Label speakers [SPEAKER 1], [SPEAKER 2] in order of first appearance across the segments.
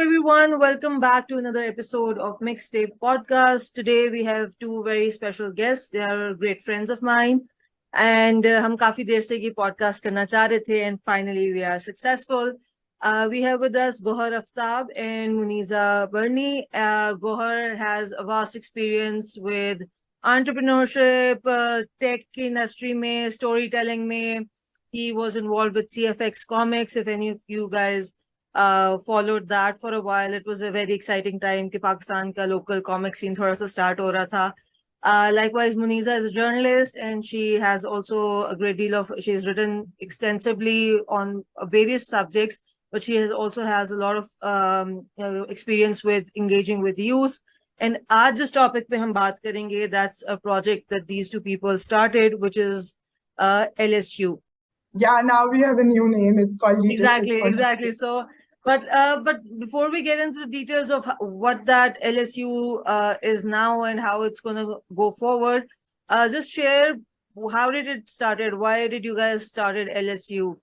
[SPEAKER 1] everyone. Welcome back to another episode of Mixtape Podcast. Today we have two very special guests. They are great friends of mine. And हम काफी देर से ये podcast करना चाह रहे थे, and finally we are successful. We have with us Gauher Aftab and Moneeza Burney. Gauher has a vast experience with entrepreneurship, tech industry में, storytelling में. He was involved with CFX Comics. If any of you guys followed that for a while, it was a very exciting time कि पाकिस्तान का local comic scene थोड़ा सा start हो रहा था. Likewise, Moneeza is a journalist, and she has also a great deal of, she's written extensively on various subjects, but she also has a lot of experience with engaging with youth. And आज जिस topic पे हम बात करेंगे, that's a project that these two people started, which is LSU.
[SPEAKER 2] Yeah, now we have a new name. It's called Leadership.
[SPEAKER 1] Exactly. So, but before we get into the details of what that LSU is now and how it's going to go forward, just share how did it started? Why did you guys started LSU?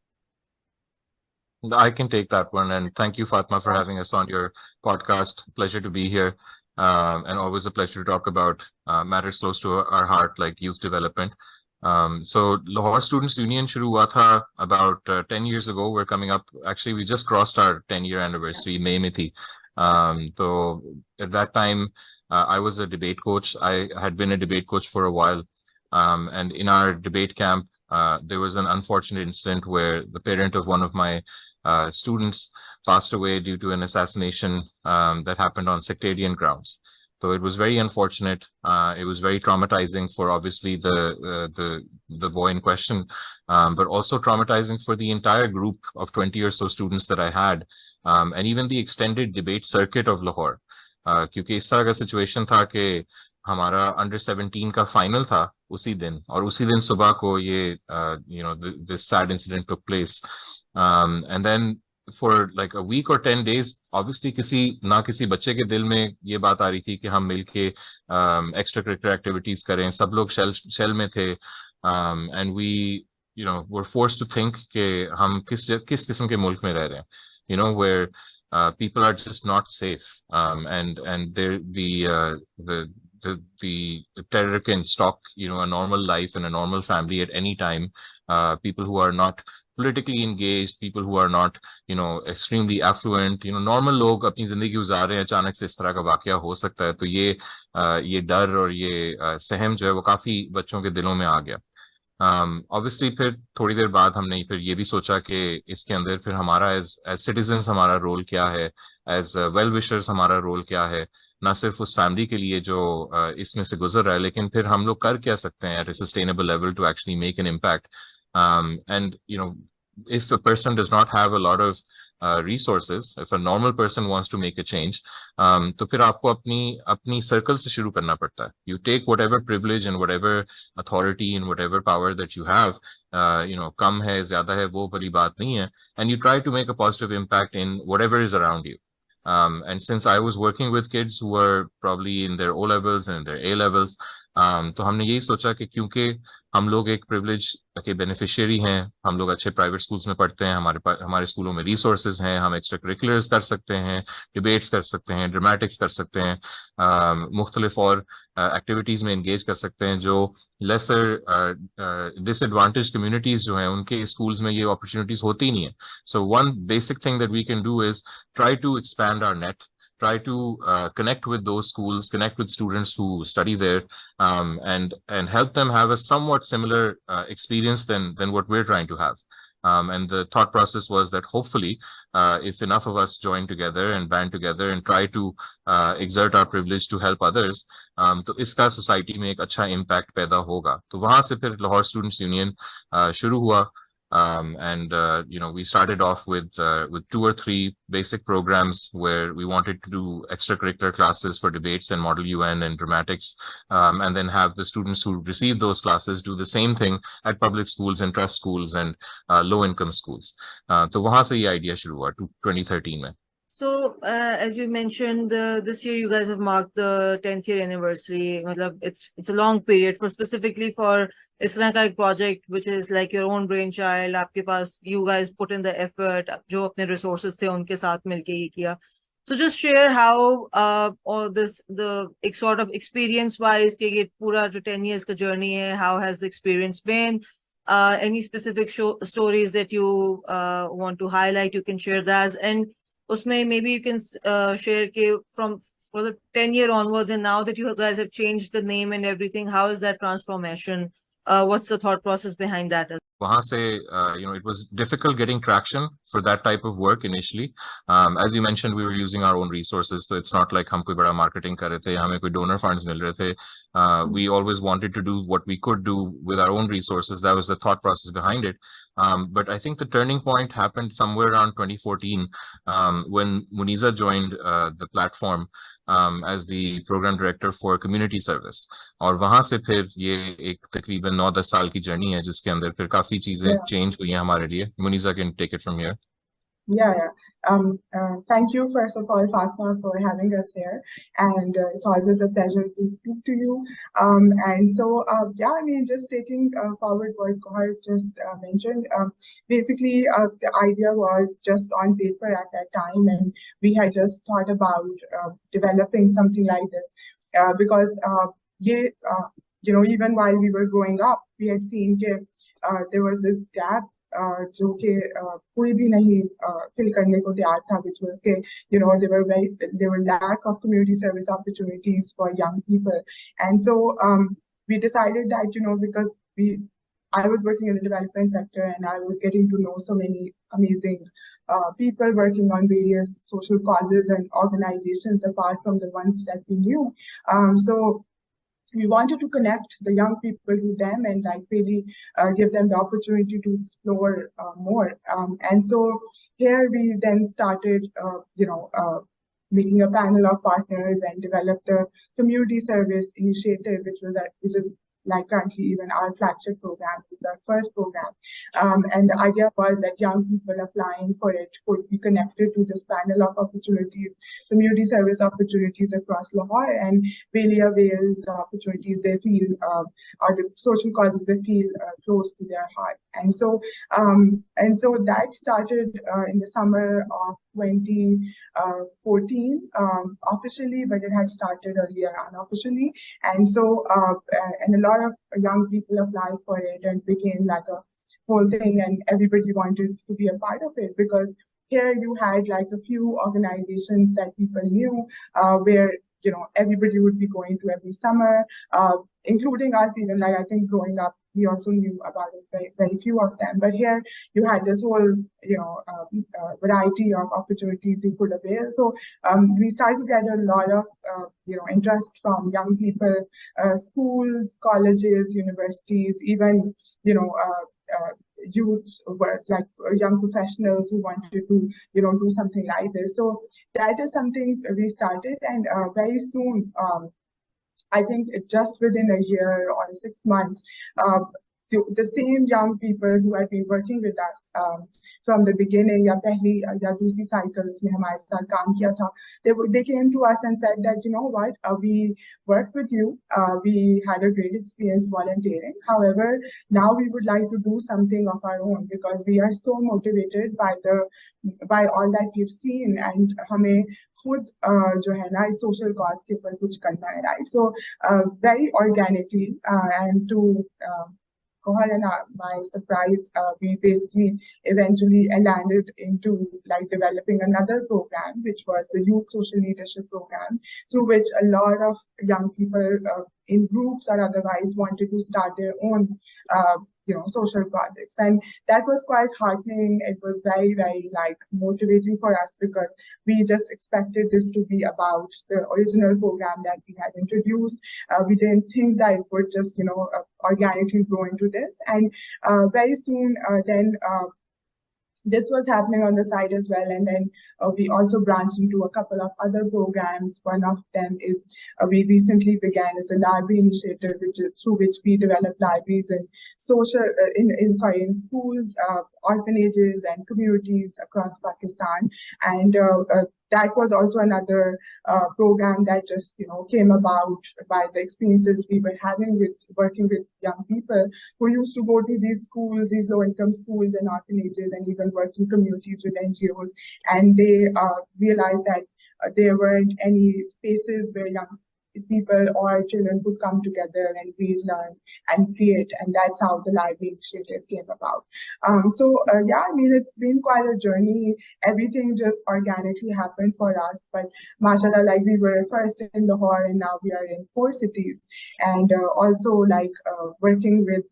[SPEAKER 3] I can take that one, and thank you, Fatma, for having us on your podcast. Pleasure to be here, and always a pleasure to talk about matters close to our heart, like youth development. So Lahore Students Union shuru hua tha about 10 years ago. We're coming up, actually we just crossed our 10-year anniversary, May mein thi. So at that time, I was a debate coach. I had been a debate coach for a while. And in our debate camp, there was an unfortunate incident where the parent of one of my students passed away due to an assassination that happened on sectarian grounds. So it was very unfortunate. It was very traumatizing for obviously the boy in question, but also traumatizing for the entire group of 20 or so students that I had, and even the extended debate circuit of Lahore. क्योंकि इस तरह का situation था कि हमारा under 17 का final था उसी दिन, और उसी दिन सुबह को ये this sad incident took place, and then for like a week or 10 days, obviously किसी बच्चे के दिल में ये बात आ रही थी कि हम मिलके extracurricular activities करें. सब लोग shell में थे, and we were forced to think कि हम किस किस्म के मुल्क में रह रहे हैं, where people are just not safe, and the terror can stalk a normal life and a normal family at any time. People who are not politically engaged, people who are not extremely affluent, normal लोग अपनी जिंदगी गुजार रहे हैं, अचानक से इस तरह का वाकया हो सकता है. तो ये डर और ये सहम जो है वो काफी बच्चों के दिलों में आ गया. Obviously फिर थोड़ी देर बाद हमने फिर ये भी सोचा कि इसके अंदर फिर हमारा as citizens हमारा रोल क्या है, as well wishers हमारा रोल क्या है, ना सिर्फ उस फैमिली के लिए जो इसमें से गुजर रहा है, लेकिन फिर हम लोग कर क्या सकते हैं at a sustainable level to actually make an impact. And if a person does not have a lot of resources, if a normal person wants to make a change, तो फिर आपको अपनी circle से शुरू करना पड़ता है. You take whatever privilege and whatever authority and whatever power that you have, कम है ज़्यादा है वो बड़ी बात नहीं है, and you try to make a positive impact in whatever is around you. And since I was working with kids who were probably in their O levels and their A levels, तो हमने यही सोचा कि क्योंकि हम लोग एक privilege के बेनिफिशियरी हैं, हम लोग अच्छे प्राइवेट स्कूल्स में पढ़ते हैं, हमारे स्कूलों में रिसोर्सेज हैं, हम एक्स्ट्रा करिकुलर्स कर सकते हैं, डिबेट्स कर सकते हैं, ड्रामेटिक्स कर सकते हैं, मुख्तलिफ और एक्टिविटीज में एंगेज कर सकते हैं जो लेसर डिसएडवांटेज कम्युनिटीज जो हैं उनके स्कूल्स में ये अपॉर्चुनिटीज होती नहीं है. So one basic thing that we can do is try to expand our net, try to connect with those schools, connect with students who study there, and help them have a somewhat similar experience than what we're trying to have. And the thought process was that hopefully, if enough of us join together and band together and try to exert our privilege to help others, तो इसका society में एक अच्छा impact पैदा होगा. तो वहाँ से फिर Lahore Students Union शुरू हुआ. And we started off with 2 or 3 basic programs where we wanted to do extracurricular classes for debates and Model UN and dramatics, and then have the students who receive those classes do the same thing at public schools and trust schools and low-income schools. तो वहाँ से ये idea शुरू हुआ 2013 में.
[SPEAKER 1] So, as you mentioned, this year you guys have marked the 10th year anniversary. It's a long period for specifically for इस तरह का एक project which is like your own brainchild. आपके पास you guys put in the effort, जो अपने resources थे उनके साथ मिलके ये किया. So just share how all this, the sort of experience wise, ke ye pura jo 10 years ka journey hai, how has the experience been? Any specific stories that you want to highlight, you can share that. And usme maybe you can share ke from for the 10-year onwards, and now that you guys have changed the name and everything, how is that transformation? What's the thought process behind that?
[SPEAKER 3] वहां से it was difficult getting traction for that type of work initially. As you mentioned, we were using our own resources, so it's not like हम कोई बड़ा marketing कर रहे थे, हमें कोई donor funds मिल रहे थे. We always wanted to do what we could do with our own resources. That was the thought process behind it. But I think the turning point happened somewhere around 2014 when Moneeza joined the platform as the program director for community service. और वहां से फिर ये एक तकरीबन 9-10 साल की journey है जिसके अंदर फिर काफी चीजें चेंज हुई हैं हमारे लिए. Moneeza can take it from here.
[SPEAKER 2] Yeah. Thank you, first of all, Fatma, for having us here. And it's always a pleasure to speak to you. And so, I mean, just taking forward what Gauher just mentioned, basically, the idea was just on paper at that time, and we had just thought about developing something like this because, even while we were growing up, we had seen there was this gap जो कि कोई भी नहीं fill करने को तैयार था, which was के there were lack of community service opportunities for young people. And so we decided that because I was working in the development sector and I was getting to know so many amazing people working on various social causes and organizations apart from the ones that we knew. So we wanted to connect the young people to them and really give them the opportunity to explore more. And so here we then started, making a panel of partners and developed the community service initiative, which is like currently even our flagship program. It's our first program. And the idea was that young people applying for it could be connected to this panel of opportunities, community service opportunities across Lahore, and really avail the opportunities they feel or the social causes they feel close to their heart. And so that started in the summer of 2014 officially, but it had started earlier unofficially. And so and a lot of young people applied for it and became like a whole thing, and everybody wanted to be a part of it because here you had like a few organizations that people knew where everybody would be going to every summer, including us. Even like I think growing up, we also knew about it, very, very few of them. But here you had this whole, variety of opportunities you could avail. So we started to get a lot of, interest from young people, schools, colleges, universities, even, youth work, like young professionals who wanted to, do something like this. So that is something we started, and very soon, I think just within a year or 6 months, the same young people who had been working with us from the beginning, या पहली या दूसरी cycles में हमारे साथ काम किया था, they came to us and said that, what, we worked with you, we had a great experience volunteering. However, now we would like to do something of our own because we are so motivated by all that we've seen, and हमें खुद जो है ना इस social cause के ऊपर कुछ करना है, right? So very organically and to Gauher and my surprise, we basically eventually landed into like developing another program, which was the Youth Social Leadership program, through which a lot of young people in groups or otherwise wanted to start their own social projects. And that was quite heartening. It was very, very like motivating for us because we just expected this to be about the original program that we had introduced. We didn't think that it would just, organically grow into this. And very soon then this was happening on the side as well. And then we also branched into a couple of other programs. One of them is we recently began as a library initiative, through which we develop libraries in in schools, orphanages, and communities across Pakistan. And that was also another program that just came about by the experiences we were having with working with young people who used to go to these schools, these low-income schools and orphanages, and even work in communities with NGOs. And they realized that there weren't any spaces where young people or children could come together and read, learn, and create, and that's how the library initiative came about. Yeah, I mean, it's been quite a journey. Everything just organically happened for us, but mashallah, like we were first in Lahore and now we are in 4 cities, and also like working with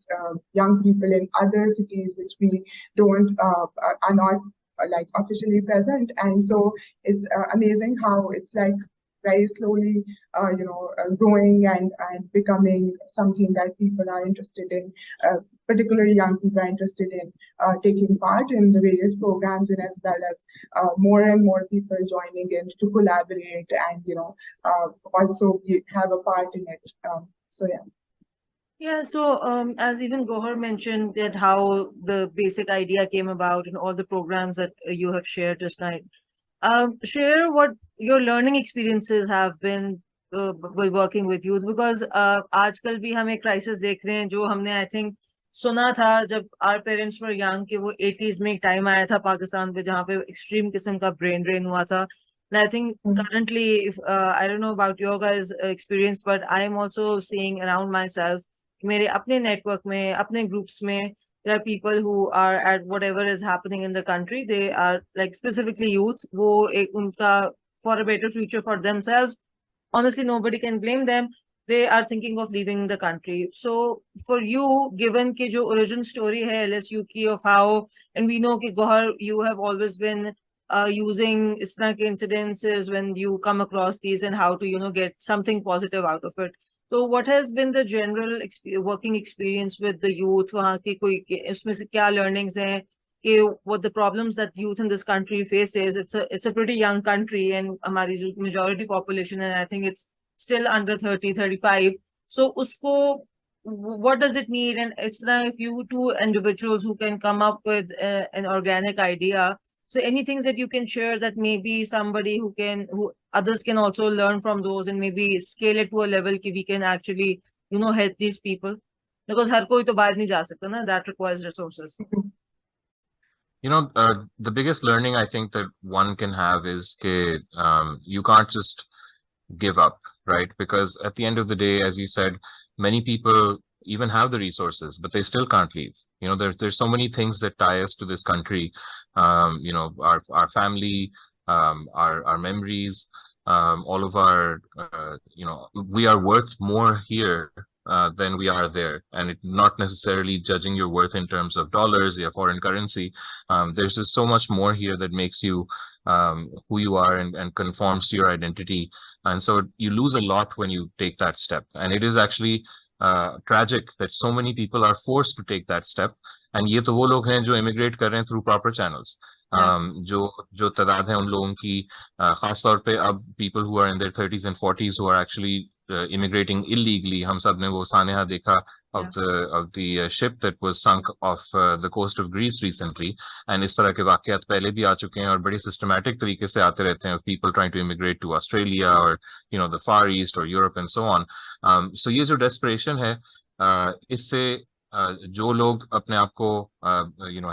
[SPEAKER 2] young people in other cities which we don't are not like officially present. And so it's amazing how it's like very slowly growing and becoming something that people are interested in, particularly young people are interested in taking part in the various programs, and as well as more and more people joining in to collaborate and also have a part in it.
[SPEAKER 1] Yeah, so as even Gauher mentioned that how the basic idea came about and all the programs that you have shared just now. Share what your learning experiences have been while working with youth, because आजकल भी हम एक crisis देख रहे हैं जो हमने I think सुना था जब our parents were young कि वो 80s में एक time आया था पाकिस्तान पे जहाँ पे extreme किस्म का brain drain हुआ था. And I think currently, if I don't know about your guys' experience, but I am also seeing around myself, मेरे अपने network में, अपने groups में, there are people who are at whatever is happening in the country. They are like specifically youth. वो एक उनका for a better future for themselves. Honestly, nobody can blame them. They are thinking of leaving the country. So for you, given कि जो origin story है LSU की of how, and we know कि Gauher, you have always been using इस तरह के incidences when you come across these and how to get something positive out of it. So what has been the general working experience with the youth? वहाँ की कोई इसमें से क्या learnings हैं कि what the problems that youth in this country faces? It's a pretty young country and हमारी जो majority population and I think it's still under 30, 35. So उसको what does it need? And it's like if you two individuals who can come up with an organic idea. So any things that you can share that maybe somebody who others can also learn from those and maybe scale it to a level that we can actually, help these people. Because हर कोई तो बाहर नहीं जा सकता ना, that requires resources.
[SPEAKER 3] The biggest learning I think that one can have is that you can't just give up, right? Because at the end of the day, as you said, many people even have the resources, but they still can't leave. There's so many things that tie us to this country. Our family, our memories, all of our, we are worth more here than we are there. And it not necessarily judging your worth in terms of dollars or foreign currency. There's just so much more here that makes you who you are and conforms to your identity. And so you lose a lot when you take that step. And it is actually tragic that so many people are forced to take that step. And ये तो वो लोग हैं जो immigrate कर रहे हैं through proper channels. जो तादाद है उन लोगों की खास तौर पे अब people who are in their 30s and 40s who are actually immigrating illegally. हम सब ने वो सानेहा देखा of the ship that was sunk off the coast of Greece recently. And इस तरह के वाक़यात पहले भी आ चुके हैं और बड़ी systematic तरीके से आते रहते हैं of people trying to immigrate to Australia or the Far East or Europe and so on. So ये जो desperation है इससे जो लोग अपने आप को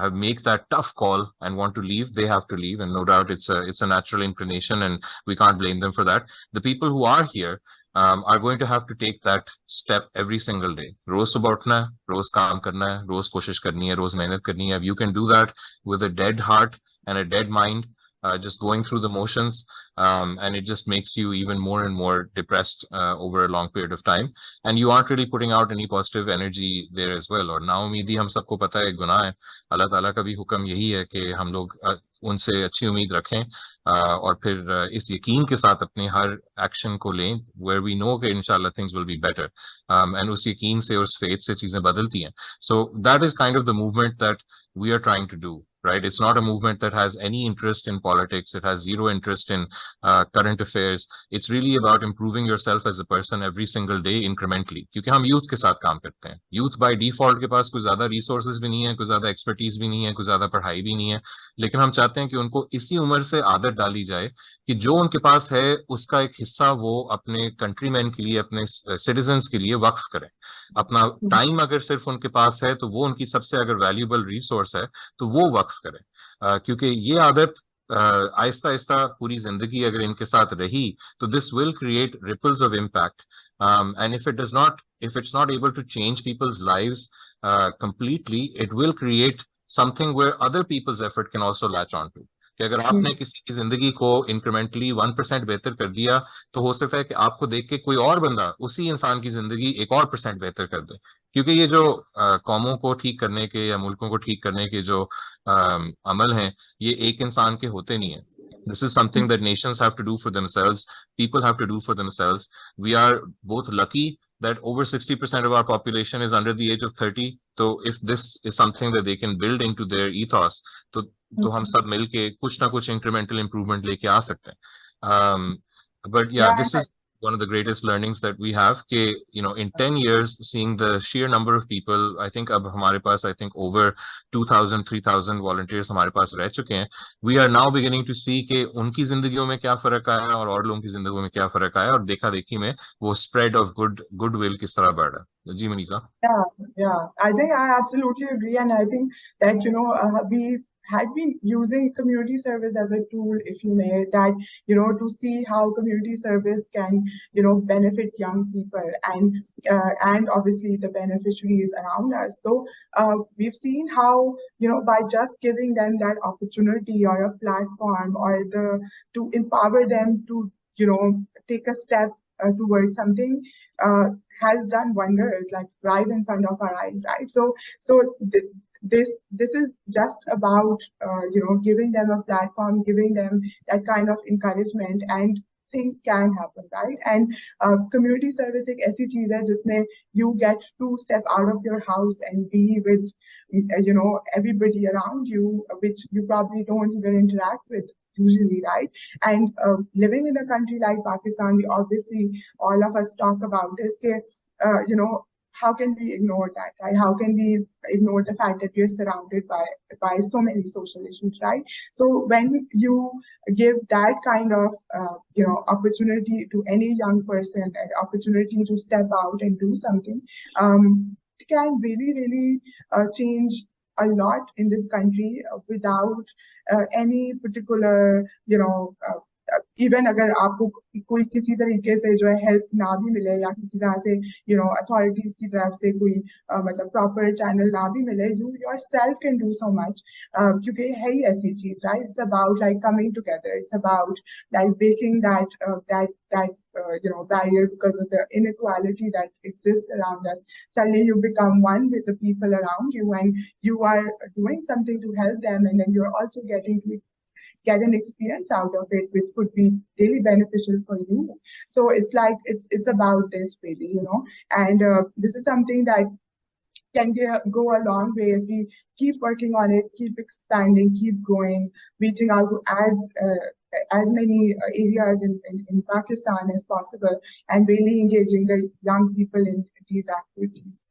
[SPEAKER 3] have make that tough call and want to leave, they have to leave, and no doubt it's a natural inclination and we can't blame them for that. The people who are here are going to have to take that step every single day. रोज सुबह उठना है, रोज काम करना है, रोज कोशिश करनी है, रोज मेहनत करनी है. If you can do that with a dead heart and a dead mind, just going through the motions, and it just makes you even more and more depressed over a long period of time, and you aren't really putting out any positive energy there as well. और नाउमीदी हम सबको पता है गुनाह है. अल्लाह ताला का भी हुक्म यही है कि हम लोग उनसे अच्छी उम्मीद रखें और फिर इस यकीन के साथ अपने हर एक्शन को लें where we know कि इंशाल्लाह things will be better, and उस यकीन से उस faith से चीजें बदलती हैं. So that is kind of the movement that we are trying to do. Right? It's not a movement that has any interest in politics. It has zero interest in current affairs. It's really about improving yourself as a person every single day incrementally. क्योंकि हम youth के साथ काम करते हैं. Youth by default के पास कुछ ज़्यादा resources भी नहीं है, कुछ ज़्यादा expertise भी नहीं है, कुछ ज़्यादा पढ़ाई भी नहीं है. लेकिन हम चाहते हैं कि उनको इसी उम्र से आदत डाली जाए कि जो उनके पास है उसका एक हिस्सा वो अपने countrymen के लिए, अपने citizens के लिए वक्फ करें. अपना टाइम अगर सिर्फ उनके पास है तो वो उनकी सबसे अगर वैल्यूएबल रिसोर्स है तो वो वक्फ करें, क्योंकि ये आदत आहिस्ता आहिस्ता पूरी जिंदगी अगर इनके साथ रही तो this will create ripples of impact, and if it's not able to change people's lives completely, it will create something where other people's effort can also latch on to. कि अगर आपने किसी की जिंदगी को इंक्रीमेंटली 1% बेहतर कर दिया तो हो सकता है कि आपको देख के कोई और बंदा उसी इंसान की जिंदगी 1% बेहतर कर दे, क्योंकि ये जो कौमों को ठीक करने के या मुल्कों को ठीक करने के जो अमल हैं ये एक इंसान के होते नहीं है. This is something that nations have to do for themselves, people have to do for themselves. We are both lucky that over 60% of our population is under the age of 30. So if this is something that they can build into their ethos, तो हम सब मिलके कुछ ना कुछ incremental improvement लेके आ सकते हैं. But yeah, this is one of the greatest learnings that we have. कि in 10 years, seeing the sheer number of people, I think अब हमारे पास over 2,000 3,000 volunteers हमारे पास रह चुके हैं. We are now beginning to see कि उनकी जिंदगियों में क्या फर्क आया और लोगों की जिंदगियों में क्या फर्क आया, और देखा देखी में वो spread of goodwill किस तरह बढ़ रहा है. जी Manisha.
[SPEAKER 2] Yeah. I think I absolutely agree, and I think that we had been using community service as a tool, if you may, that to see how community service can benefit young people and obviously the beneficiaries around us. So we've seen how by just giving them that opportunity or a platform or to empower them to take a step towards something has done wonders, like right in front of our eyes, right? So this is just about giving them a platform, giving them that kind of encouragement, and things can happen, right? And community service एक ऐसी चीज है जिसमें you get to step out of your house and be with everybody around you, which you probably don't even interact with usually, right? And living in a country like Pakistan, we obviously, all of us talk about this, how can we ignore that, right? How can we ignore the fact that we are surrounded by so many social issues, right? So when you give that kind of opportunity to any young person, an opportunity to step out and do something, it can really change a lot in this country without any particular even अगर आपको कोई किसी तरीके से जो है help ना भी मिले या किसी तरह से अथॉरिटीज की तरफ से कोई मतलब प्रॉपर चैनल ना भी मिले, you yourself can do so much, क्योंकि है ही ऐसी चीज, right? It's about like coming together, it's about like breaking that barrier because of the inequality that exists around us. Suddenly you become one with the people around you and you are doing something to help them, and then you're also getting to get an experience out of it which could be really beneficial for you. So it's like it's about this really, and this is something that can go a long way if we keep working on it, keep expanding, keep growing, reaching out to as many areas in Pakistan as possible, and really engaging the young people in these activities.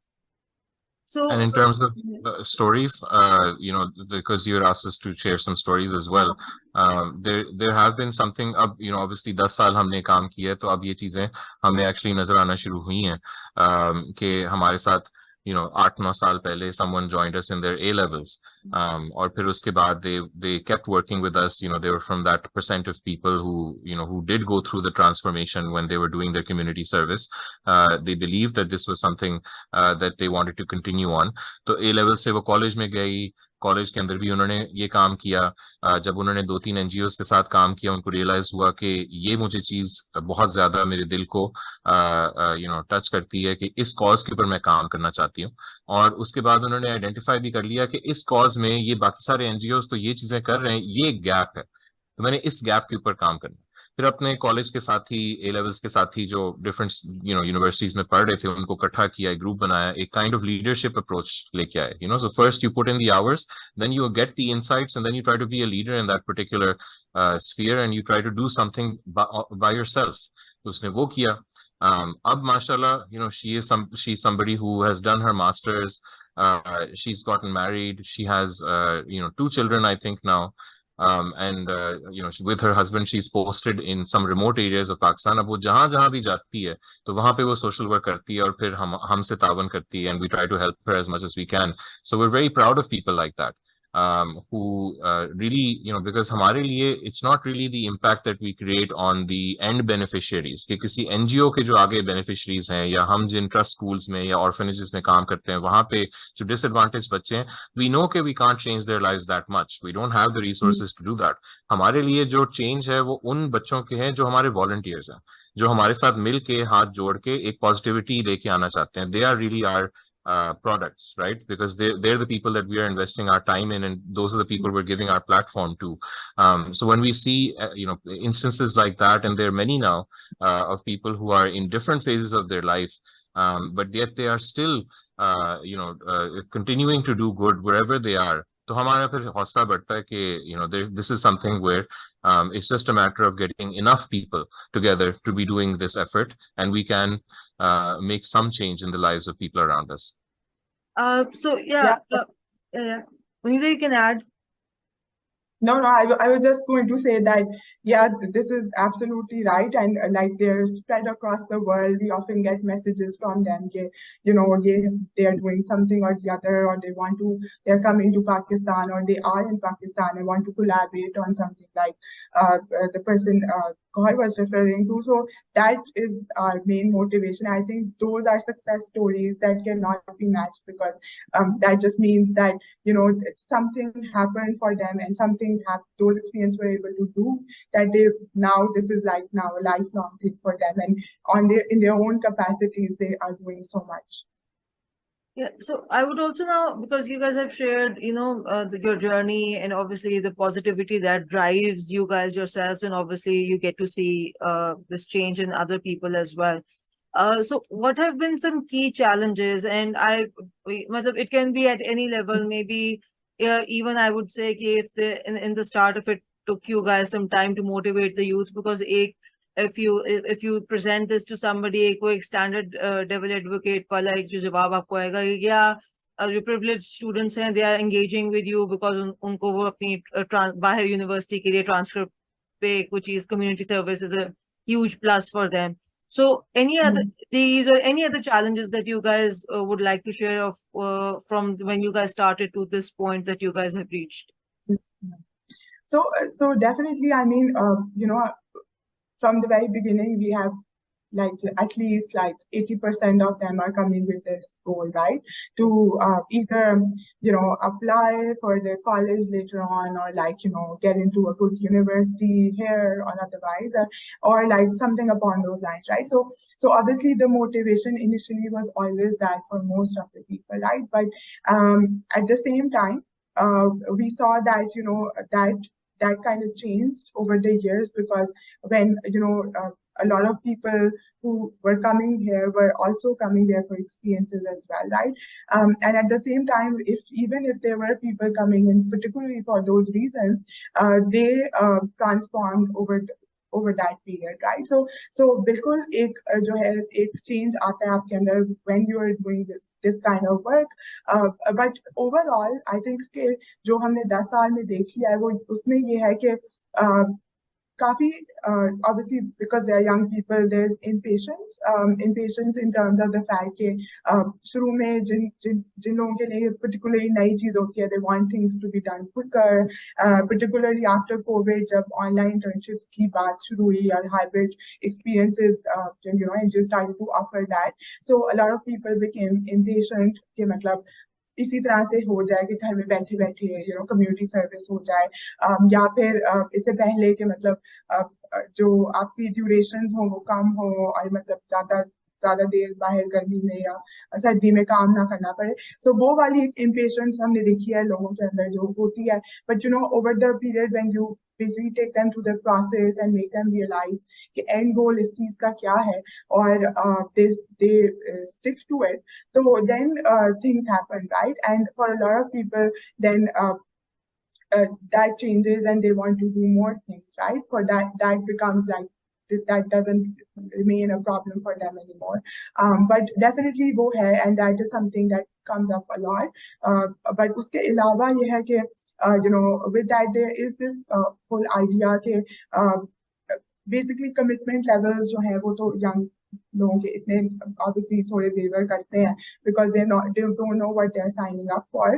[SPEAKER 1] So,
[SPEAKER 3] and in terms of stories, because you asked us to share some stories as well, there have been something. अब obviously 10 साल हमने काम किया है, तो अब ये चीजें हमें actually नजर आना शुरू हुई हैं कि हमारे साथ 8-9 साल पहले someone joined us in their A levels, और फिर उसके बाद they kept working with us. They were from that percent of people who did go through the transformation when they were doing their community service. They believed that this was something that they wanted to continue on. तो A level से वो college में गई, college के अंदर भी उन्होंने ये काम किया. जब उन्होंने 2-3 NGOs के साथ काम किया, उनको रियलाइज हुआ कि ये मुझे चीज बहुत ज्यादा मेरे दिल को टच करती है कि इस कॉज के ऊपर मैं काम करना चाहती हूँ. और उसके बाद उन्होंने आइडेंटिफाई भी कर लिया कि इस कॉज में ये बाकी सारे NGOs तो ये चीजें कर रहे हैं, ये एक गैप है, तो मैंने इस गैप के ऊपर काम करना. फिर अपने कॉलेज के साथी, A levels के साथी जो डिफरेंट यूनिवर्सिटीज में पढ़ रहे थे, उनको इकट्ठा किया, एक ग्रुप बनाया, एक काइंड ऑफ लीडरशिप अप्रोच लेके आए. So first you put in the hours, then you get the insights, and then you try to be a leader in that particular sphere, and you try to do something by yourself. तो उसने वो किया. अब माशाल्लाह, she's somebody who has done her masters, she's gotten married, she has 2 children I think now. And with her husband she's posted in some remote areas of Pakistan. अब वो जहाँ भी जाती है तो वहाँ पे वो social work करती है और फिर हमसे तावन करती है, and we try to help her as much as we can. So we're very proud of people like that. who really, because हमारे लिए it's not really the impact that we create on the end beneficiaries, कि किसी NGO के जो आगे beneficiaries हैं, या हम जिन trust schools में या orphanages में काम करते हैं, वहाँ पे जो disadvantaged बच्चे हैं, we know कि we can't change their lives that much, we don't have the resources to do that. हमारे लिए जो change है वो उन बच्चों के हैं जो हमारे volunteers हैं, जो हमारे साथ मिल के हाथ जोड़ के एक पॉजिटिविटी लेके आना चाहते हैं. They are really our products, right? Because they're the people that we are investing our time in, and those are the people we're giving our platform to. So when we see instances like that, and there are many now of people who are in different phases of their life, but yet they are still continuing to do good wherever they are, तो हमारा फिर हौसला बढ़ता है कि this is something where it's just a matter of getting enough people together to be doing this effort, and we can make some change in the lives of people around us.
[SPEAKER 1] So yeah. Moneeza, you can add.
[SPEAKER 2] No, I was just going to say that, yeah, this is absolutely right. And like they're spread across the world. We often get messages from them, they are doing something or the other, or they're coming to Pakistan, or they are in Pakistan and want to collaborate on something like the person Gauher was referring to. So that is our main motivation. I think those are success stories that cannot be matched, because that just means that, something happened for them, and those experiences were able to do that this is like now a lifelong thing for them, and in their own capacities, they are doing so much.
[SPEAKER 1] Yeah, so I would also now, because you guys have shared, your journey, and obviously the positivity that drives you guys yourselves, and obviously you get to see this change in other people as well. So what have been some key challenges? And it can be at any level, maybe even I would say if in the start of it took you guys some time to motivate the youth, because if you present this to somebody, कोई standard devil advocate वाला एक जो जवाब आपको आएगा, या जो privileged students हैं, they are engaging with you because उनको वो अपनी बाहर university के लिए transfer पे कुछ चीज, community service is a huge plus for them. So any other these or any other challenges that you guys would like to share of from when you guys started to this point that you guys have reached?
[SPEAKER 2] So definitely, I mean, from the very beginning, we have at least 80% of them are coming with this goal, right? To either, apply for the college later on, or get into a good university here or otherwise, or something upon those lines, right? So obviously the motivation initially was always that for most of the people, right? But at the same time, we saw that, that kind of changed over the years, because when, a lot of people who were coming here were also coming there for experiences as well, right? And at the same time, even if there were people coming in particularly for those reasons, they transformed over that period, right? So बिल्कुल एक change आता है आपके अंदर when you are doing this kind of work. But overall, I think कि जो हमने 10 साल में देख लिया है, वो उसमें ये है कि काफी obviously because they are young people, there's impatience in terms of the fact कि शुरू में जिन लोगों के लिए particularly नई चीज होती है, they want things to be done quicker, particularly after COVID, जब online internships की बात शुरू हुई और hybrid experiences, and just started to offer that. So a lot of people became impatient कि मतलब इसी तरह से हो जाए कि घर में बैठे बैठे कम्युनिटी सर्विस हो जाए, या फिर इससे पहले कि मतलब जो आपकी ड्यूरेशंस हो वो कम हो, और मतलब ज्यादा देर बाहर गर्मी में या सर्दी में काम ना करना पड़े. So वो वाली एक impatience हमने देखी है लोगों के अंदर जो होती है. But over the period when you basically take them through the process and make them realize कि end goal इस चीज का क्या है, और they stick to it, so then things happen, right? And for a lot of people, then that changes and they want to do more things, right? For that becomes that doesn't remain a problem for them anymore. But definitely वो है, and that is something that comes up a lot. But उसके अलावा ये है कि with that there is this whole idea कि basically commitment levels जो है वो तो young लोगों के इतने obviously थोड़े waiver करते हैं because they don't know what they're signing up for.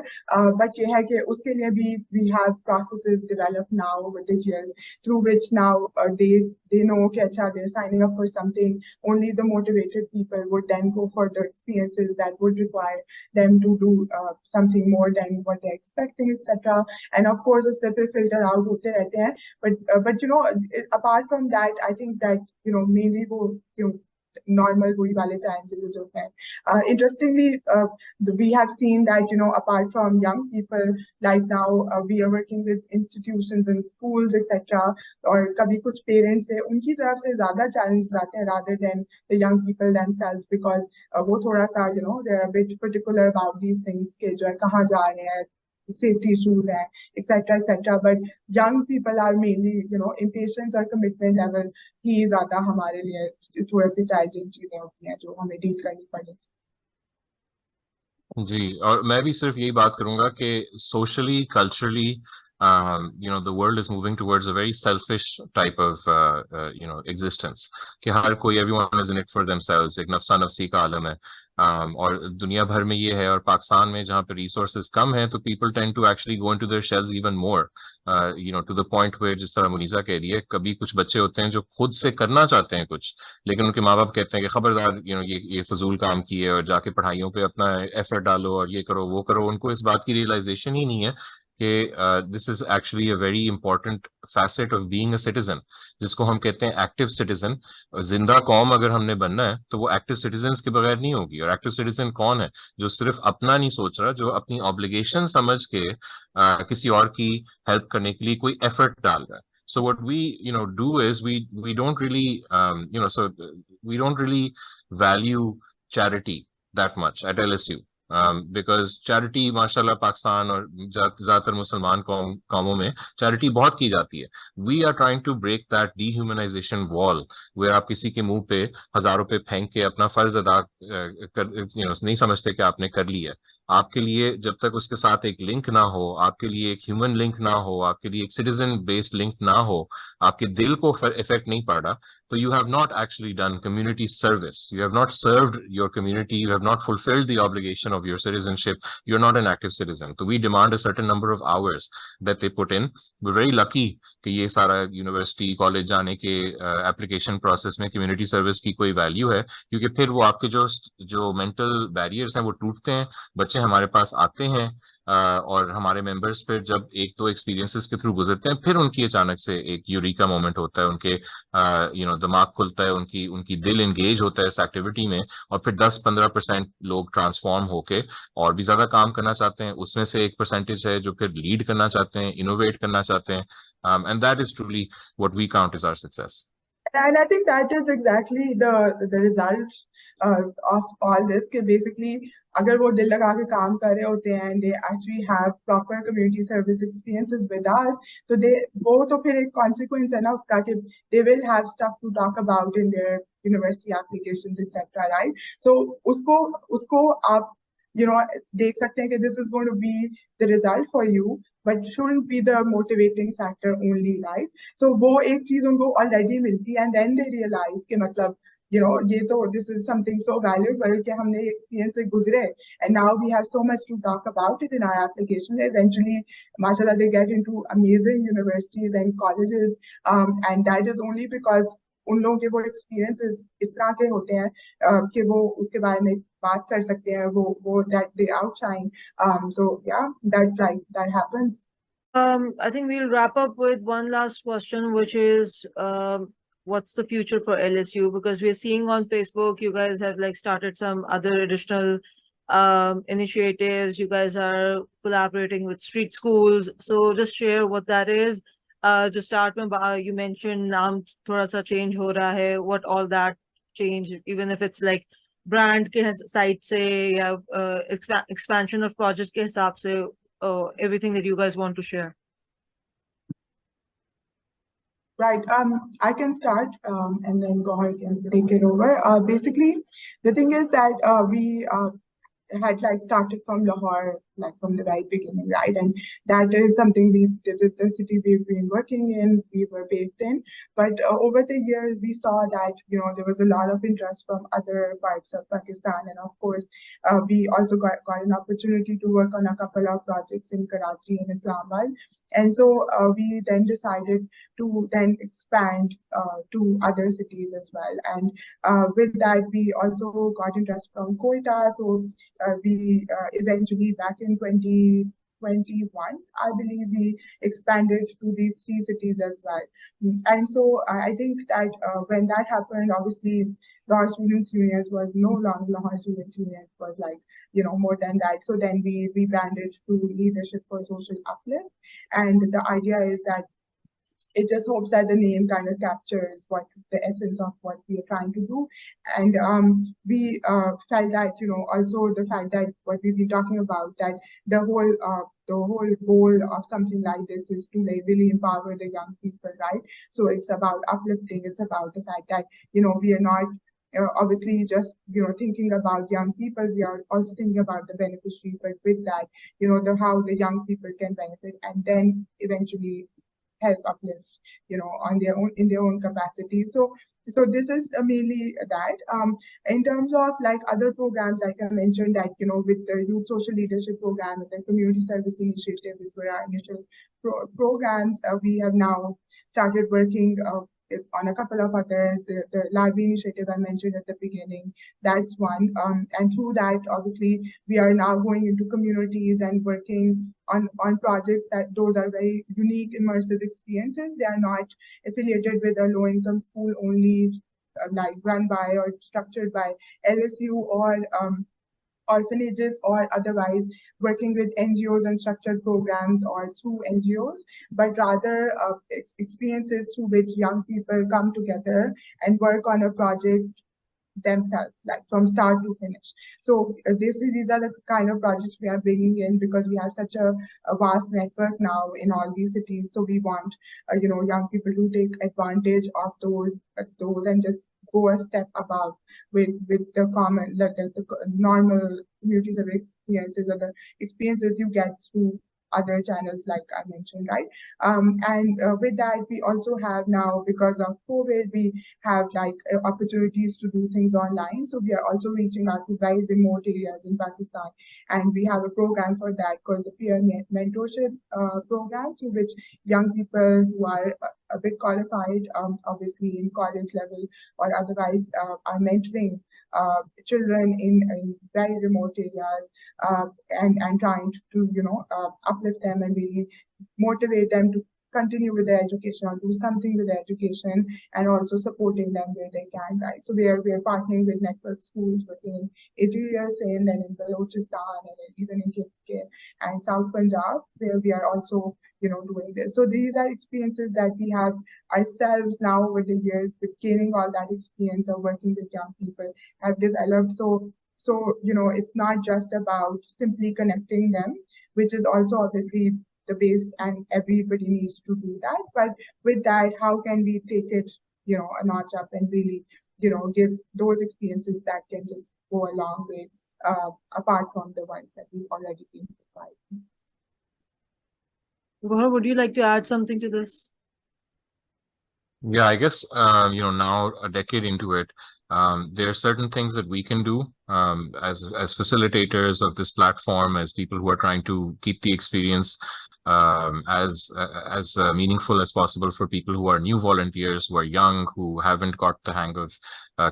[SPEAKER 2] But ये है कि उसके लिए भी we have processes developed now over the years through which now they know कि अच्छा they're signing up for something. Only the motivated people would then go for the experiences that would require them to do something more than what they're expecting, etc. And of course उससे फिर filter out होते रहते हैं. But you know, apart from that, I think that you know mainly वो normal वही वाले sciences जो हैं. Interestingly, we have seen that you know apart from young people, like now we are working with institutions and schools, etc. और कभी कुछ parents से उनकी तरफ से ज़्यादा challenges आते हैं rather than the young people themselves because वो थोड़ा सा you know they're a bit particular about these things कि जो है कहाँ जा रहे हैं, safety issues हैं, etc. But young people are mainly you know impatience और commitment level ही ज़्यादा हमारे लिए थोड़ा सी challenging चीजें होती हैं जो हमें deal करनी पड़ती.
[SPEAKER 3] जी, और मैं भी सिर्फ यही बात करूंगा कि socially, culturally, you know, the world is moving towards a very selfish type of, you know, existence. कि हर कोई, everyone is in it for themselves, एक नफ्सा नफ्सी का आलम है. और दुनिया भर में ये है, और पाकिस्तान में जहाँ पे resources कम हैं, तो people tend to actually go into their shells even more. You know, to the point where, जिस तरह मुनीजा कह रही है, कभी कुछ बच्चे होते हैं जो खुद से करना चाहते हैं कुछ, लेकिन उनके माँ बाप कहते हैं कि खबरदार, you know, ये फजूल काम किए और जाके पढ़ाइयों पे अपना एफर्ट डालो और ये करो वो करो. उनको इस बात की रियलाइजेशन ही नहीं है कि this is actually a very important facet of being a citizen, जिसको हम कहते हैं एक्टिव सिटीजन. जिंदा कौम अगर हमने बनना है तो वो एक्टिव सिटीजन के बगैर नहीं होगी. और एक्टिव सिटीजन कौन है? जो सिर्फ अपना नहीं सोच रहा, जो अपनी ऑब्लिगेशन समझ के किसी और की हेल्प करने के लिए कोई एफर्ट डाल रहा है. So what we, you know, do is we don't really, you know, so we don't really value charity that much at LSU. Because charity माशाल्लाह पाकिस्तान और ज़्यादातर मुसलमान कौमों में charity बहुत की जाती है. We are trying to break that dehumanization wall where आप किसी के मुंह पे 1000 रुपए फेंक के अपना फर्ज अदा you know, नहीं समझते कि आपने कर लिया. आपके लिए जब तक उसके साथ एक लिंक ना हो, आपके लिए एक ह्यूमन लिंक ना हो, आपके लिए एक सिटीजन बेस्ड लिंक ना हो, आपके दिल को इफेक्ट नहीं पड़ रहा, so you have not actually done community service. You have not served your community. You have not fulfilled the obligation of your citizenship. You're not an active citizen. So we demand a certain number of hours that they put in. We're very lucky कि ये सारा university college जाने के application process में community service की कोई value है, क्योंकि फिर वो आपके जो मेंटल बैरियर्स हैं वो टूटते हैं. बच्चे हमारे पास आते हैं और हमारे मेंबर्स फिर जब एक दो एक्सपीरियंसेस के थ्रू गुजरते हैं, फिर उनकी अचानक से एक यूरिका मोमेंट होता है, उनके यू नो दिमाग खुलता है, उनकी दिल एंगेज होता है इस एक्टिविटी में, और फिर 10-15% लोग ट्रांसफॉर्म होके और भी ज्यादा काम करना चाहते हैं. उसमें से एक परसेंटेज है जो फिर लीड करना चाहते हैं, इनोवेट करना चाहते हैं. And that is truly what we count as our success.
[SPEAKER 2] And I think that is exactly the result of all this. कि basically अगर वो दिल लगा के काम कर रहे होते हैं and they actually have proper community service experiences with us, तो वो तो फिर एक consequence है ना उसका कि they will have stuff to talk about in their university applications, etc. Right? So उसको आप you know देख सकते हैं कि this is going to be the result for you, but shouldn't be the motivating factor only, right? So वो एक चीज उनको already मिलती है and then they realize कि मतलब you know ये तो this is something so valuable कि हमने ये experience से गुजरे and now we have so much to talk about it in our application. Eventually mashallah they get into amazing universities and colleges, and that is only because उन लोगों के वो experiences इस तरह के होते हैं कि वो उसके बारे में बात कर सकते हैं, वो that they outshine. So yeah, that's like that happens.
[SPEAKER 1] I think we'll wrap up with one last question, which is what's the future for LSU? Because we're seeing on Facebook you guys have like started some other additional initiatives. You guys are collaborating with street schools, so just share what that is. जो start में you mentioned नाम थोड़ा सा change हो रहा है, what all that change, even if it's like brand के side से या expansion of projects के हिसाब से, everything that you guys want to share.
[SPEAKER 2] Right. I can start and then Gauher can take it over. Basically, the thing is that we had like started from Lahore like from the very beginning, right? And that is something the city we've been working in, we were based in. But over the years, we saw that, there was a lot of interest from other parts of Pakistan. And of course, we also got an opportunity to work on a couple of projects in Karachi and Islamabad. And so we then decided to then expand to other cities as well. And with that, we also got interest from Quetta. So we eventually, back in 2021, I believe, we expanded to these 3 cities as well. And so I think that when that happened, obviously, Lahore Students Union was no longer Lahore Students Union. It was like, more than that. So then we rebranded to Leadership for Social Uplift. And the idea is that it just hopes that the name kind of captures what the essence of what we are trying to do. And we felt that, also the fact that what we've been talking about, that the whole goal of something like this is to like really empower the young people, right? So it's about uplifting. It's about the fact that, we are not obviously just, thinking about young people. We are also thinking about the beneficiary, but with that, how the young people can benefit and then eventually help uplift, on their own, in their own capacity. So this is mainly that. In terms of like other programs, like I mentioned, that with the Youth Social Leadership Program and the Community Service Initiative, which were our initial programs, we have now started working on a couple of others. The library initiative I mentioned at the beginning, that's one. And through that, obviously, we are now going into communities and working on projects that those are very unique, immersive experiences. They are not affiliated with a low-income school only, like run by or structured by LSU or orphanages or otherwise working with NGOs and structured programs or through NGOs, but rather experiences through which young people come together and work on a project themselves, like from start to finish. So these are the kind of projects we are bringing in because we have such a vast network now in all these cities. So we want young people to take advantage of those and just go a step above with the common, the normal community service experiences or the experiences you get through other channels, like I mentioned, right? And with that, we also have now, because of COVID, we have like opportunities to do things online. So we are also reaching out to very remote areas in Pakistan. And we have a program for that called the Peer Mentorship Program, through which young people who are a bit qualified, obviously in college level or otherwise, are mentoring children in very remote areas and trying to uplift them and really motivate them to continue with their education or do something with their education, and also supporting them where they can, right? So we are partnering with network schools working in Interior Sindh and in Balochistan and even in KK and South Punjab, where we are also doing this. So these are experiences that we have ourselves now over the years, with gaining all that experience of working with young people, have developed. So it's not just about simply connecting them, which is also obviously the base, and everybody needs to do that. But with that, how can we take it, a notch up and really, give those experiences that can just go a long way, apart from the ones that we've already been providing.
[SPEAKER 1] Gauher, would you like to add something to this?
[SPEAKER 3] Yeah, I guess, now a decade into it, there are certain things that we can do as facilitators of this platform, as people who are trying to keep the experience as meaningful as possible for people who are new volunteers, who are young, who haven't got the hang of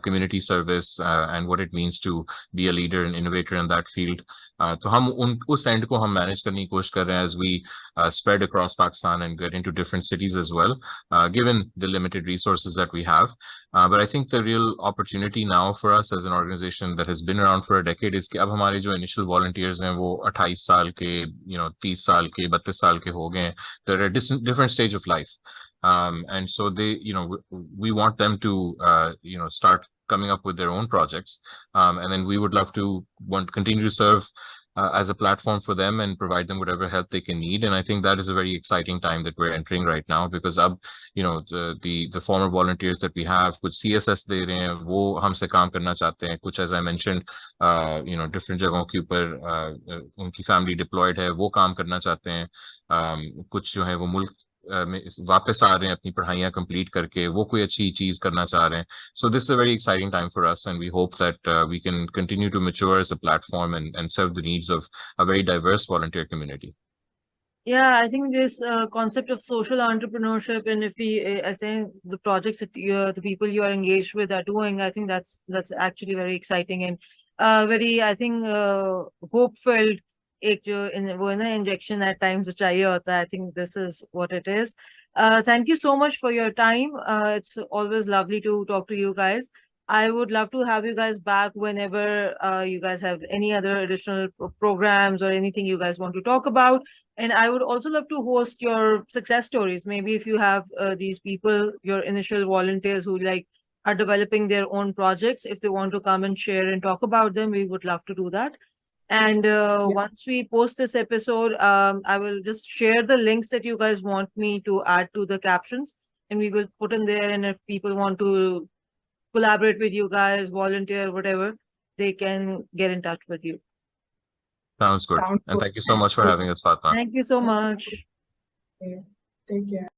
[SPEAKER 3] community service and what it means to be a leader and innovator in that field. तो हम उस end को हम manage करने की कोशिश कर रहे हैं as we spread across Pakistan and get into different cities as well, given the limited resources that we have. But I think the real opportunity now for us as an organization that has been around for a decade is कि अब हमारे जो initial volunteers हैं वो 28 साल के, 30 साल के, 32 साल के हो गए हैं. They're at a different stage of life. And so they, we want them to, start coming up with their own projects. And then we would love to continue to serve as a platform for them and provide them whatever help they can need. And I think that is a very exciting time that we're entering right now, because the former volunteers that we have, कुछ CSS दे रहे हैं, वो हमसे काम करना चाहते हैं, कुछ, as I mentioned, different जगहों के ऊपर उनकी family deployed है, वो काम करना चाहते हैं, कुछ जो है वो मुल्क में वापस आ रहे हैं अपनी पढ़ाइयाँ कंप्लीट करके, वो कोई अच्छी चीज करना चाह रहे हैं. So this is a very exciting time for us, and we hope that we can continue to mature as a platform and serve the needs of a very diverse volunteer community.
[SPEAKER 1] Yeah, I think this concept of social entrepreneurship, and if we, I think the projects that the people you are engaged with are doing, I think that's actually very exciting and very, I think, hope-filled. एक जो वो है ना injection at times जो चाहिए होता है, I think this is what it is. Thank you so much for your time. It's always lovely to talk to you guys. I would love to have you guys back whenever you guys have any other additional programs or anything you guys want to talk about. And I would also love to host your success stories. Maybe if you have these people, your initial volunteers who are developing their own projects, if they want to come and share and talk about them, we would love to do that. And once we post this episode, I will just share the links that you guys want me to add to the captions, and we will put in there. And if people want to collaborate with you guys, volunteer, whatever, they can get in touch with you.
[SPEAKER 3] Sounds good. And thank you so much for having us, Fatma.
[SPEAKER 1] Thank you so much.
[SPEAKER 2] Okay. Take care.